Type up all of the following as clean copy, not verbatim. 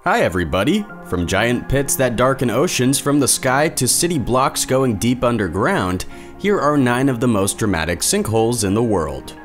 Hi everybody! From giant pits that darken oceans from the sky to city blocks going deep underground, here are 9 of the most dramatic sinkholes in the world.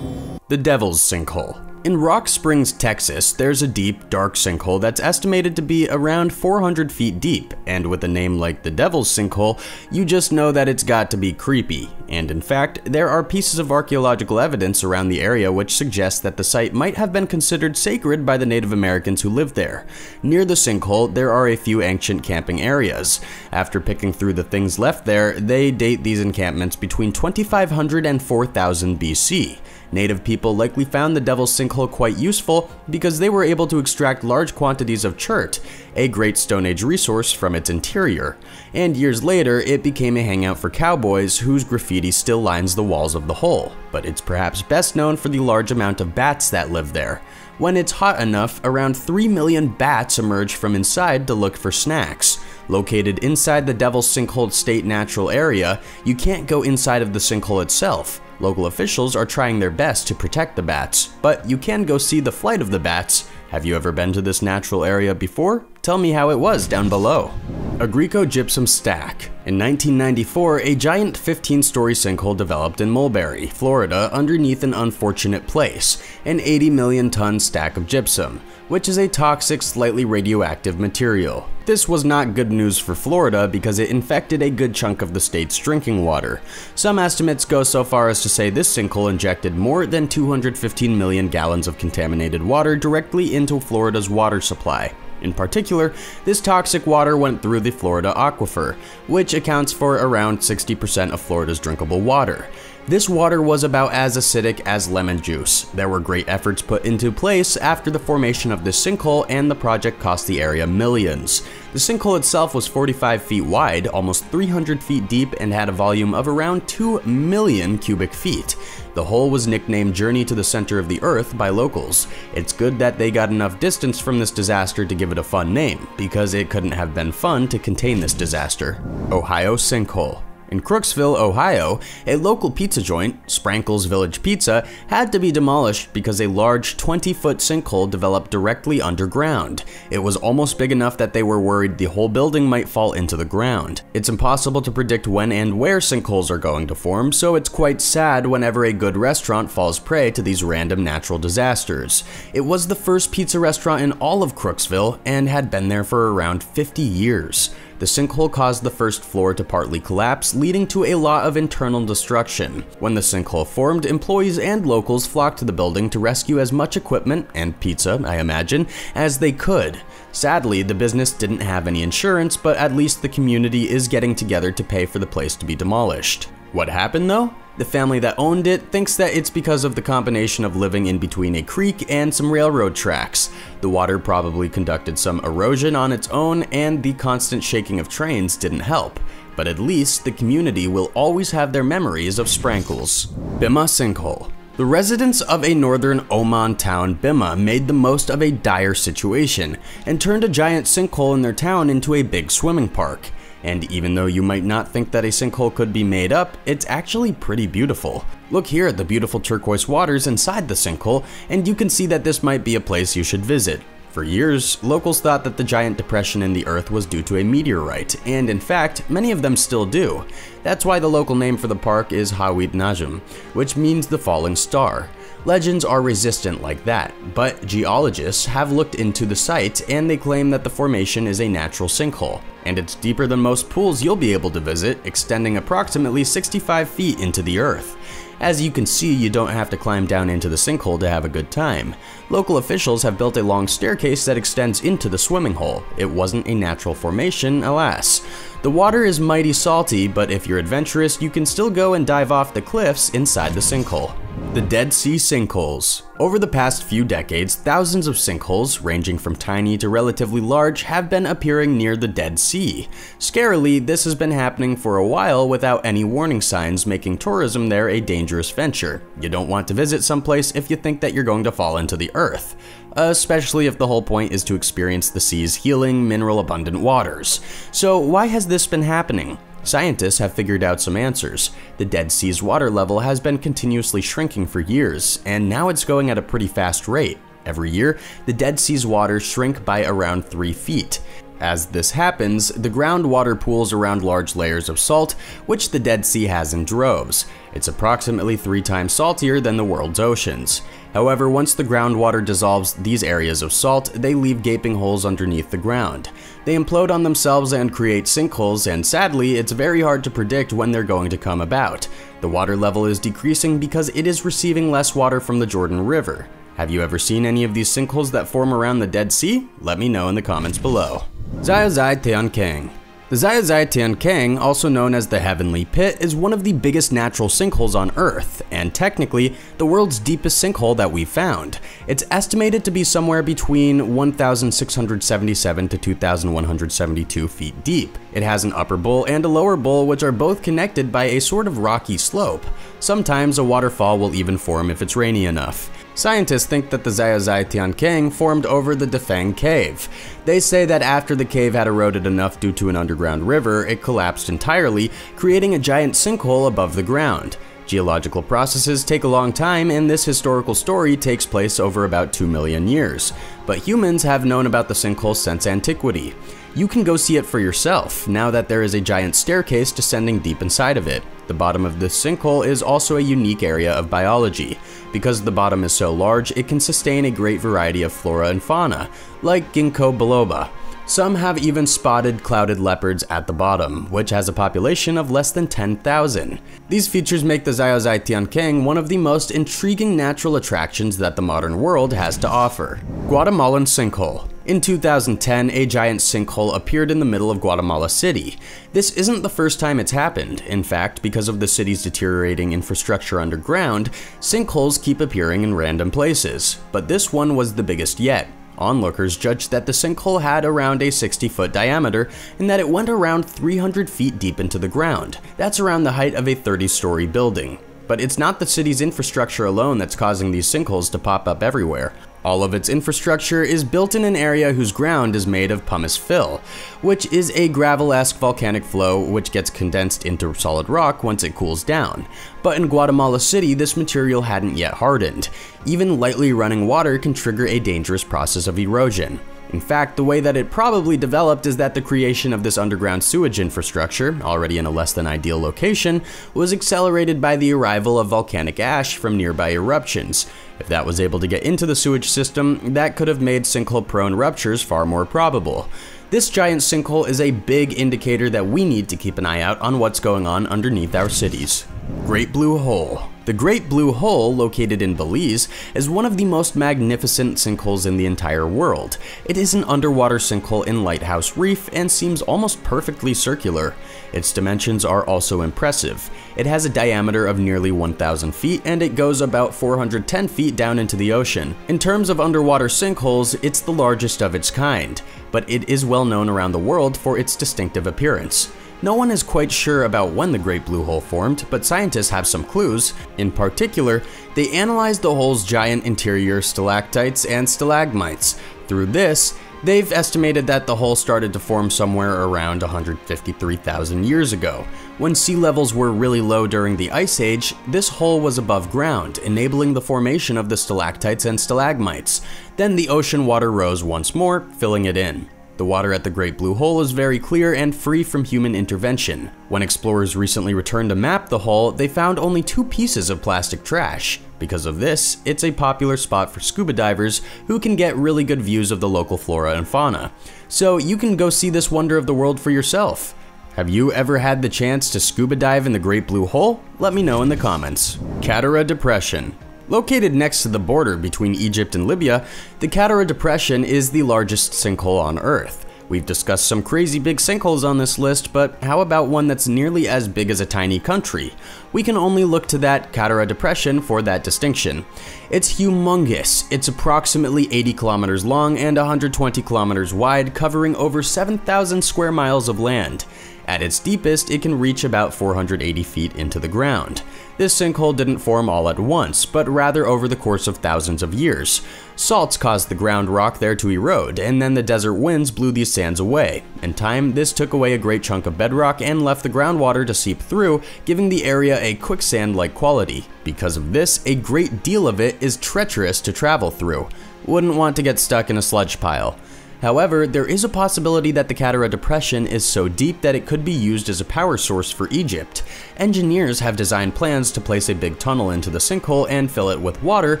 The Devils Sinkhole. In Rocksprings, Texas, there's a deep, dark sinkhole that's estimated to be around 400 feet deep, and with a name like the Devils Sinkhole, you just know that it's got to be creepy. And in fact, there are pieces of archaeological evidence around the area which suggests that the site might have been considered sacred by the Native Americans who lived there. Near the sinkhole, there are a few ancient camping areas. After picking through the things left there, they date these encampments between 2500 and 4000 BC. Native people likely found the Devil's Sinkhole quite useful because they were able to extract large quantities of chert, a great Stone Age resource, from its interior. And years later, it became a hangout for cowboys whose graffiti still lines the walls of the hole, but it's perhaps best known for the large amount of bats that live there. When it's hot enough, around 3 million bats emerge from inside to look for snacks. Located inside the Devil's Sinkhole State Natural Area, you can't go inside of the sinkhole itself. Local officials are trying their best to protect the bats, but you can go see the flight of the bats. Have you ever been to this natural area before? Tell me how it was down below. Agrico Gypsum Stack. In 1994, a giant 15-story sinkhole developed in Mulberry, Florida, underneath an unfortunate place, an 80 million ton stack of gypsum, which is a toxic, slightly radioactive material. This was not good news for Florida because it infected a good chunk of the state's drinking water. Some estimates go so far as to say this sinkhole injected more than 215 million gallons of contaminated water directly into Florida's water supply. In particular, this toxic water went through the Florida aquifer, which accounts for around 60% of Florida's drinkable water. This water was about as acidic as lemon juice. There were great efforts put into place after the formation of this sinkhole, and the project cost the area millions. The sinkhole itself was 45 feet wide, almost 300 feet deep, and had a volume of around 2 million cubic feet. The hole was nicknamed Journey to the Center of the Earth by locals. It's good that they got enough distance from this disaster to give it a fun name, because it couldn't have been fun to contain this disaster. Ohio Sinkhole. In Crooksville, Ohio, a local pizza joint, Sprankle's Village Pizza, had to be demolished because a large 20-foot sinkhole developed directly underground. It was almost big enough that they were worried the whole building might fall into the ground. It's impossible to predict when and where sinkholes are going to form, so it's quite sad whenever a good restaurant falls prey to these random natural disasters. It was the first pizza restaurant in all of Crooksville and had been there for around 50 years. The sinkhole caused the first floor to partly collapse, leading to a lot of internal destruction. When the sinkhole formed, employees and locals flocked to the building to rescue as much equipment, and pizza, I imagine, as they could. Sadly, the business didn't have any insurance, but at least the community is getting together to pay for the place to be demolished. What happened though? The family that owned it thinks that it's because of the combination of living in between a creek and some railroad tracks. The water probably conducted some erosion on its own, and the constant shaking of trains didn't help. But at least the community will always have their memories of Sprankles. Bima Sinkhole. The residents of a northern Oman town, Bima, made the most of a dire situation and turned a giant sinkhole in their town into a big swimming park. And even though you might not think that a sinkhole could be made up, it's actually pretty beautiful. Look here at the beautiful turquoise waters inside the sinkhole, and you can see that this might be a place you should visit. For years, locals thought that the giant depression in the earth was due to a meteorite, and in fact, many of them still do. That's why the local name for the park is Hawit Najm, which means the falling star. Legends are resistant like that, but geologists have looked into the site and they claim that the formation is a natural sinkhole, and it's deeper than most pools you'll be able to visit, extending approximately 65 feet into the earth. As you can see, you don't have to climb down into the sinkhole to have a good time. Local officials have built a long staircase that extends into the swimming hole. It wasn't a natural formation, alas. The water is mighty salty, but if you're adventurous, you can still go and dive off the cliffs inside the sinkhole. The Dead Sea Sinkholes. Over the past few decades, thousands of sinkholes, ranging from tiny to relatively large, have been appearing near the Dead Sea. Scarily, this has been happening for a while without any warning signs, making tourism there a dangerous venture. You don't want to visit someplace if you think that you're going to fall into the earth, especially if the whole point is to experience the sea's healing, mineral-abundant waters. So why has this been happening? Scientists have figured out some answers. The Dead Sea's water level has been continuously shrinking for years, and now it's going at a pretty fast rate. Every year, the Dead Sea's waters shrink by around 3 feet. As this happens, the groundwater pools around large layers of salt, which the Dead Sea has in droves. It's approximately 3 times saltier than the world's oceans. However, once the groundwater dissolves these areas of salt, they leave gaping holes underneath the ground. They implode on themselves and create sinkholes, and sadly, it's very hard to predict when they're going to come about. The water level is decreasing because it is receiving less water from the Jordan River. Have you ever seen any of these sinkholes that form around the Dead Sea? Let me know in the comments below. Zai Taian Kang. The Zai Taian Kang, also known as the Heavenly Pit, is one of the biggest natural sinkholes on Earth, and technically, the world's deepest sinkhole that we've found. It's estimated to be somewhere between 1,677 to 2,172 feet deep. It has an upper bowl and a lower bowl, which are both connected by a sort of rocky slope. Sometimes a waterfall will even form if it's rainy enough. Scientists think that the Zai Taian Kang formed over the Defang Cave. They say that after the cave had eroded enough due to an underground river, it collapsed entirely, creating a giant sinkhole above the ground. Geological processes take a long time, and this historical story takes place over about 2 million years. But humans have known about the sinkhole since antiquity. You can go see it for yourself, now that there is a giant staircase descending deep inside of it. The bottom of this sinkhole is also a unique area of biology. Because the bottom is so large, it can sustain a great variety of flora and fauna, like ginkgo biloba. Some have even spotted clouded leopards at the bottom, which has a population of less than 10,000. These features make the Zai Taian Kang one of the most intriguing natural attractions that the modern world has to offer. Guatemala Sinkhole. In 2010, a giant sinkhole appeared in the middle of Guatemala City. This isn't the first time it's happened. In fact, because of the city's deteriorating infrastructure underground, sinkholes keep appearing in random places. But this one was the biggest yet. Onlookers judged that the sinkhole had around a 60-foot diameter and that it went around 300 feet deep into the ground. That's around the height of a 30-story building. But it's not the city's infrastructure alone that's causing these sinkholes to pop up everywhere. All of its infrastructure is built in an area whose ground is made of pumice fill, which is a gravel-esque volcanic flow which gets condensed into solid rock once it cools down. But in Guatemala City, this material hadn't yet hardened. Even lightly running water can trigger a dangerous process of erosion. In fact, the way that it probably developed is that the creation of this underground sewage infrastructure, already in a less than ideal location, was accelerated by the arrival of volcanic ash from nearby eruptions. If that was able to get into the sewage system, that could have made sinkhole-prone ruptures far more probable. This giant sinkhole is a big indicator that we need to keep an eye out on what's going on underneath our cities. Great Blue Hole. The Great Blue Hole, located in Belize, is one of the most magnificent sinkholes in the entire world. It is an underwater sinkhole in Lighthouse Reef and seems almost perfectly circular. Its dimensions are also impressive. It has a diameter of nearly 1,000 feet and it goes about 410 feet down into the ocean. In terms of underwater sinkholes, it's the largest of its kind, but it is well known around the world for its distinctive appearance. No one is quite sure about when the Great Blue Hole formed, but scientists have some clues. In particular, they analyzed the hole's giant interior stalactites and stalagmites. Through this, they've estimated that the hole started to form somewhere around 153,000 years ago. When sea levels were really low during the Ice Age, this hole was above ground, enabling the formation of the stalactites and stalagmites. Then the ocean water rose once more, filling it in. The water at the Great Blue Hole is very clear and free from human intervention. When explorers recently returned to map the hole, they found only 2 pieces of plastic trash. Because of this, it's a popular spot for scuba divers who can get really good views of the local flora and fauna. So you can go see this wonder of the world for yourself. Have you ever had the chance to scuba dive in the Great Blue Hole? Let me know in the comments. Catatara Depression. Located next to the border between Egypt and Libya, the Catatara Depression is the largest sinkhole on Earth. We've discussed some crazy big sinkholes on this list, but how about one that's nearly as big as a tiny country? We can only look to that Catatara Depression for that distinction. It's humongous. It's approximately 80 kilometers long and 120 kilometers wide, covering over 7,000 square miles of land. At its deepest, it can reach about 480 feet into the ground. This sinkhole didn't form all at once, but rather over the course of thousands of years. Salts caused the ground rock there to erode, and then the desert winds blew these sands away. In time, this took away a great chunk of bedrock and left the groundwater to seep through, giving the area a quicksand-like quality. Because of this, a great deal of it is treacherous to travel through. Wouldn't want to get stuck in a sludge pile. However, there is a possibility that the Catatara Depression is so deep that it could be used as a power source for Egypt. Engineers have designed plans to place a big tunnel into the sinkhole and fill it with water,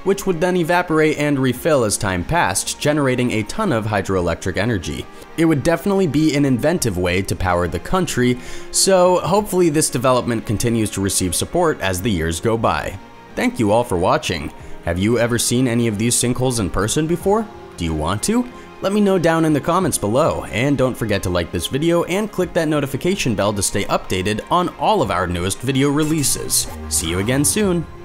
which would then evaporate and refill as time passed, generating a ton of hydroelectric energy. It would definitely be an inventive way to power the country, so hopefully this development continues to receive support as the years go by. Thank you all for watching. Have you ever seen any of these sinkholes in person before? Do you want to? Let me know down in the comments below, and don't forget to like this video and click that notification bell to stay updated on all of our newest video releases. See you again soon!